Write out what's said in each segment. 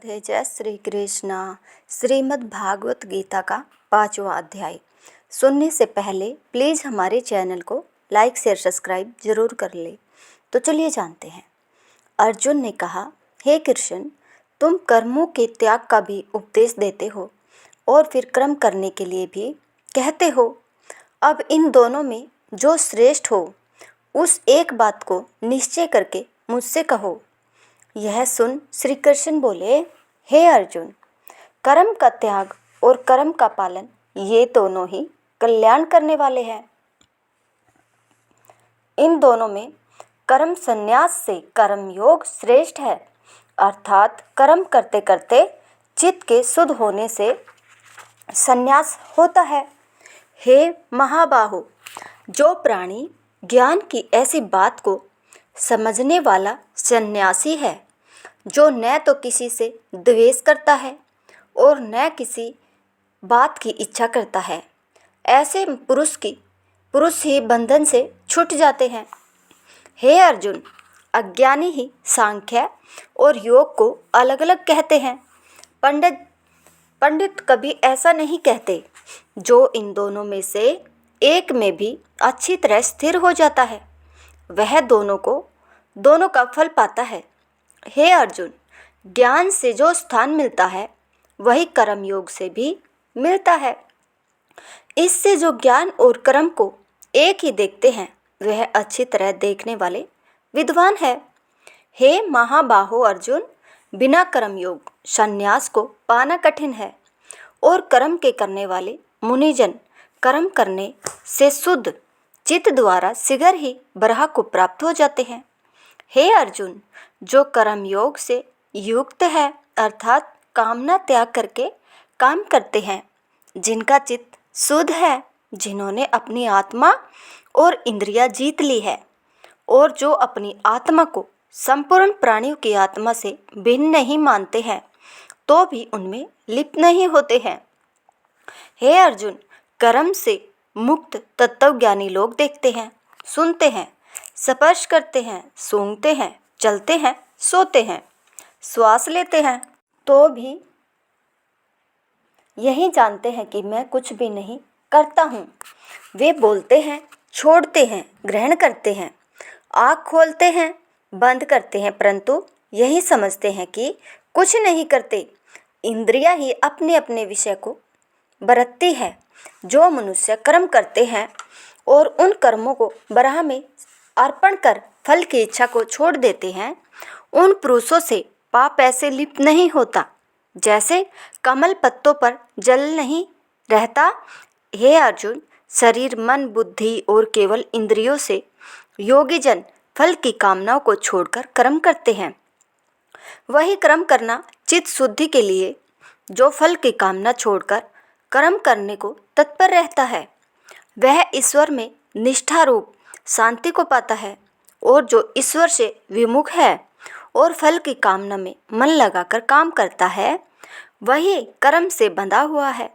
राधे। जय श्री कृष्णा। श्रीमद् भागवत गीता का 5वां अध्याय सुनने से पहले प्लीज़ हमारे चैनल को लाइक शेयर सब्सक्राइब जरूर कर ले। तो चलिए जानते हैं। अर्जुन ने कहा, हे कृष्ण, तुम कर्मों के त्याग का भी उपदेश देते हो और फिर कर्म करने के लिए भी कहते हो। अब इन दोनों में जो श्रेष्ठ हो उस एक बात को निश्चय करके मुझसे कहो। यह सुन श्री कृष्ण बोले, हे अर्जुन, कर्म का त्याग और कर्म का पालन ये दोनों ही कल्याण करने वाले हैं। इन दोनों में कर्म संन्यास से कर्म योग श्रेष्ठ है, अर्थात कर्म करते करते चित्त के शुद्ध होने से संन्यास होता है। हे महाबाहो, जो प्राणी ज्ञान की ऐसी बात को समझने वाला सन्यासी है, जो न तो किसी से द्वेष करता है और न किसी बात की इच्छा करता है, ऐसे पुरुष ही बंधन से छूट जाते हैं। हे अर्जुन, अज्ञानी ही सांख्य और योग को अलग अलग कहते हैं। पंडित कभी ऐसा नहीं कहते। जो इन दोनों में से एक में भी अच्छी तरह स्थिर हो जाता है, वह दोनों का फल पाता है। हे अर्जुन, ज्ञान से जो स्थान मिलता है वही कर्म योग से भी मिलता है। इससे जो ज्ञान और कर्म को एक ही देखते हैं, वह अच्छी तरह देखने वाले विद्वान है। हे महाबाहो अर्जुन, बिना कर्म योग संन्यास को पाना कठिन है और कर्म के करने वाले मुनिजन कर्म करने से शुद्ध चित्त द्वारा शीघ्र ही बराह को प्राप्त हो जाते हैं। हे अर्जुन, जो कर्म योग से युक्त है, अर्थात कामना त्याग करके काम करते हैं, जिनका चित्त शुद्ध है, जिन्होंने अपनी आत्मा और इंद्रियां जीत ली है और जो अपनी आत्मा को संपूर्ण प्राणियों की आत्मा से भिन्न नहीं मानते हैं, तो भी उनमें लिप्त नहीं होते हैं। हे अर्जुन, कर्म से मुक्त तत्वज्ञानी लोग देखते हैं, सुनते हैं, स्पर्श करते हैं, सूंघते हैं, चलते हैं, सोते हैं, श्वास लेते हैं, तो भी यही जानते हैं कि मैं कुछ भी नहीं करता हूँ। वे बोलते हैं, छोड़ते हैं, ग्रहण करते हैं, आँख खोलते हैं, बंद करते हैं, परंतु यही समझते हैं कि कुछ नहीं करते। इंद्रियां ही अपने अपने विषय को बरतती है। जो मनुष्य कर्म करते हैं और उन कर्मों को बराह में अर्पण कर फल की इच्छा को छोड़ देते हैं, उन पुरुषों से पाप ऐसे लिप्त नहीं होता जैसे कमल पत्तों पर जल नहीं रहता। हे अर्जुन, शरीर, मन, बुद्धि और केवल इंद्रियों से योगी जन फल की कामनाओं को छोड़कर कर्म करते हैं। वही कर्म करना चित्त शुद्धि के लिए जो फल की कामना छोड़कर कर्म करने को तत्पर रहता है, वह ईश्वर में निष्ठा रूप शांति को पाता है। और जो ईश्वर से विमुख है और फल की कामना में मन लगाकर काम करता है, वही कर्म से बंधा हुआ है।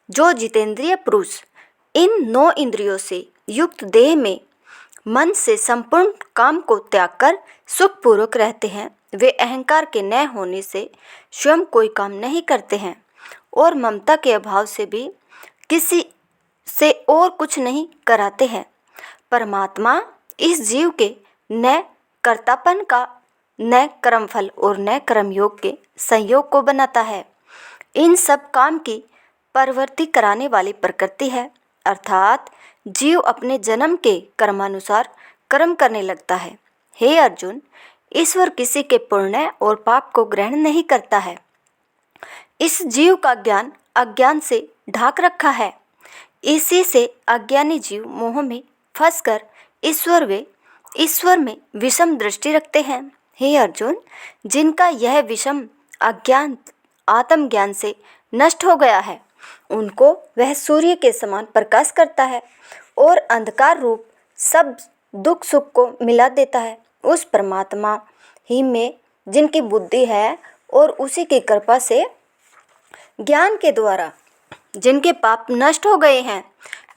जो जितेंद्रिय पुरुष इन 9 इंद्रियों से युक्त देह में मन से संपूर्ण काम को त्याग कर सुखपूर्वक रहते हैं, वे अहंकार के न होने से स्वयं कोई काम नहीं करते हैं और ममता के अभाव से भी किसी से और कुछ नहीं कराते हैं। परमात्मा इस जीव के न कर्तापन का, न कर्मफल और न कर्मयोग के संयोग को बनाता है। इन सब काम की प्रवृत्ति कराने वाली प्रकृति है, अर्थात जीव अपने जन्म के कर्मानुसार कर्म करने लगता है। हे अर्जुन, ईश्वर किसी के पुण्य और पाप को ग्रहण नहीं करता है। इस जीव का ज्ञान अज्ञान से ढाक रखा है। इसी से अज्ञानी जीव मोह में फंसकर ईश्वर में विषम दृष्टि रखते हैं। हे अर्जुन, जिनका यह विषम अज्ञान आत्मज्ञान से नष्ट हो गया है, उनको वह सूर्य के समान प्रकाश करता है और अंधकार रूप सब दुख सुख को मिला देता है। उस परमात्मा ही में जिनकी बुद्धि है और उसी की कृपा से ज्ञान के द्वारा जिनके पाप नष्ट हो गए हैं,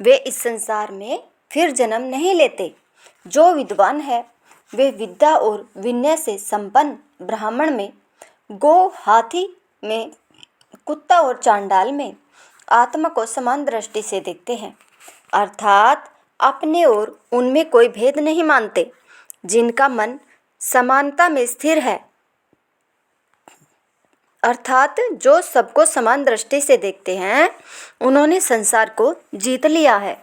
वे इस संसार में फिर जन्म नहीं लेते। जो विद्वान है, वे विद्या और विनय से संपन्न ब्राह्मण में गौ, हाथी में, कुत्ता और चांडाल में आत्मा को समान दृष्टि से देखते हैं, अर्थात अपने और उनमें कोई भेद नहीं मानते। जिनका मन समानता में स्थिर है, अर्थात जो सबको समान दृष्टि से देखते हैं, उन्होंने संसार को जीत लिया है,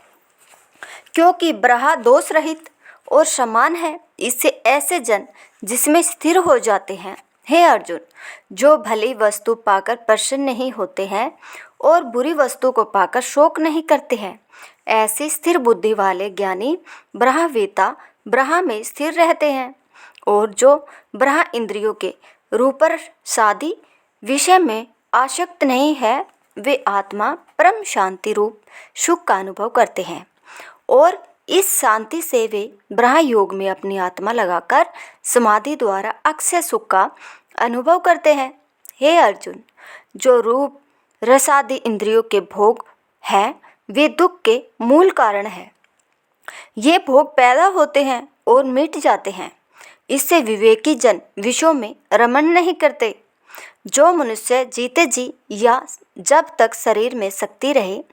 क्योंकि ब्रह्म दोष रहित और समान है। इससे ऐसे जन जिसमें स्थिर हो जाते हैं। हे अर्जुन, जो भली वस्तु पाकर प्रसन्न नहीं होते हैं और बुरी वस्तु को पाकर शोक नहीं करते हैं, ऐसी स्थिर बुद्धि वाले ज्ञानी ब्रह्मवेत्ता ब्रह्म में स्थिर रहते हैं। और जो ब्रह्म इंद्रियों के रूपरसादि विषय में आसक्त नहीं है, वे आत्मा परम शांति रूप सुख का अनुभव करते हैं और इस शांति से वे ब्रह्म योग में अपनी आत्मा लगाकर समाधि द्वारा अक्षय सुख का अनुभव करते हैं। हे अर्जुन, जो रूप रसादि इंद्रियों के भोग हैं, वे दुख के मूल कारण है। ये भोग पैदा होते हैं और मिट जाते हैं। इससे विवेकी जन विषयों में रमण नहीं करते। जो मनुष्य जीते जी या जब तक शरीर में शक्ति रहे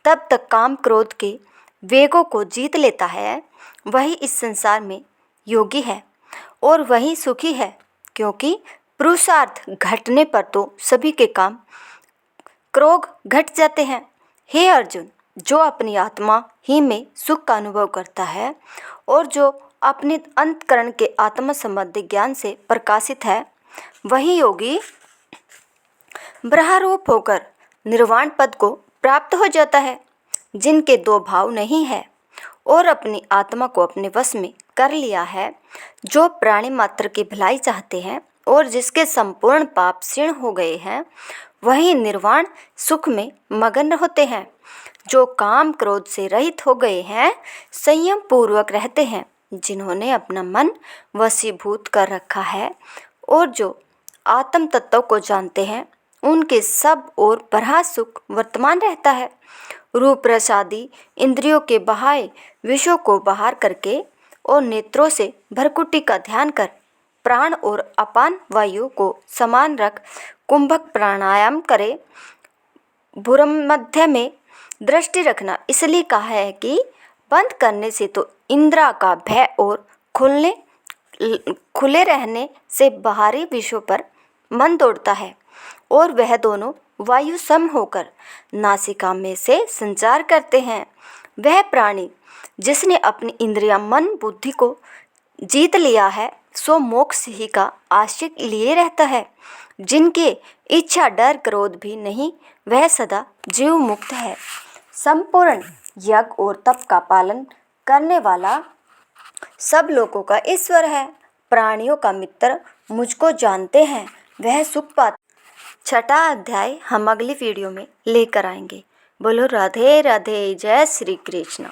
तब तक काम क्रोध के वेगों को जीत लेता है, वही इस संसार में योगी है और वही सुखी है, क्योंकि पुरुषार्थ घटने पर तो सभी के काम क्रोध घट जाते हैं। हे अर्जुन, जो अपनी आत्मा ही में सुख का अनुभव करता है और जो अपने अंतकरण के आत्म संबंधी ज्ञान से प्रकाशित है, वही योगी ब्रह्मरूप होकर निर्वाण पद को प्राप्त हो जाता है। जिनके दो भाव नहीं है और अपनी आत्मा को अपने वश में कर लिया है, जो प्राणी मात्र की भलाई चाहते हैं और जिसके संपूर्ण पाप क्षीण हो गए हैं, वही निर्वाण सुख में मगन होते हैं। जो काम क्रोध से रहित हो गए हैं, संयम पूर्वक रहते हैं, जिन्होंने अपना मन वशीभूत कर रखा है और जो आत्म तत्व को जानते हैं, उनके सब और ब्रह्म सुख वर्तमान रहता है। रूप रसादि इंद्रियों के बहाए विषयों को बाहर करके और नेत्रों से भरकुटी का ध्यान कर प्राण और अपान वायु को समान रख कुंभक प्राणायाम करे। भूमध्य में दृष्टि रखना इसलिए कहा है कि बंद करने से तो इंद्रिय का भय और खुले रहने से बाहरी विषयों पर मन दौड़ता है और वह दोनों वायु सम होकर नासिका में से संचार करते हैं। वह प्राणी जिसने अपनी इंद्रिया मन बुद्धि को जीत लिया है, सो मोक्ष ही का आश्रय लिए रहता है। जिनके इच्छा डर क्रोध भी नहीं, वह सदा जीव मुक्त है। संपूर्ण यज्ञ और तप का पालन करने वाला सब लोगों का ईश्वर है। प्राणियों का मित्र मुझको जानते हैं, वह सुख पाते। छठा अध्याय हम अगली वीडियो में लेकर आएंगे। बोलो राधे राधे, जय श्री कृष्ण।